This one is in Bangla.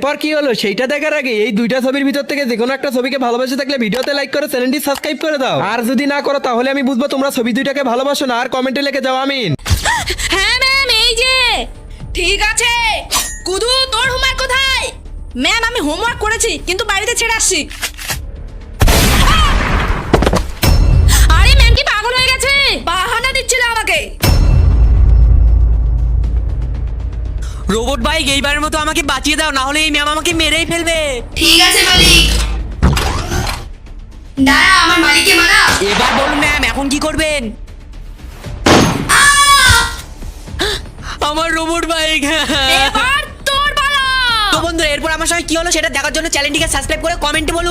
এরপর কি হলো সেইটা দেখার আগে এই দুইটা ছবির ভিতর থেকে যে কোনো একটা ছবিকে ভালোবাসে থাকলে ভিডিওতে লাইক করে চ্যানেলটি সাবস্ক্রাইব করে দাও। আর যদি না করো তাহলে আমি বুঝবো তোমরা ছবি দুইটাকে ভালোবাসো না। আর কমেন্টে লিখে যাও আমিন। হ্যাঁ ম্যাম, এই যে। ঠিক আছে, কুদু তোর হোমওয়ার্ক কোথায়? ম্যাম আমি হোমওয়ার্ক করেছি কিন্তু বাড়িতে ছেড়ে আসছি। আরে ম্যাম কি পাগল হয়ে গেছে? বাহানা দিচ্ছিল আমাকে। রোবট বাইক এইবারের মতো আমাকে বাঁচিয়ে দাও, না হলে এই ম্যাম আমাকে মেরেই ফেলবে। ঠিক আছে মালিক, দাঁড়া আমার মালিককে মারা। এবার বলুন ম্যাম, এখন কি করবেন? আমার রোবট বাইক। এবার তোর পালা। তো বন্ধুরা, এরপর আমার সঙ্গে কি হলো সেটা দেখার জন্য চ্যানেলটিকে সাবস্ক্রাইব করে কমেন্টে বলুন।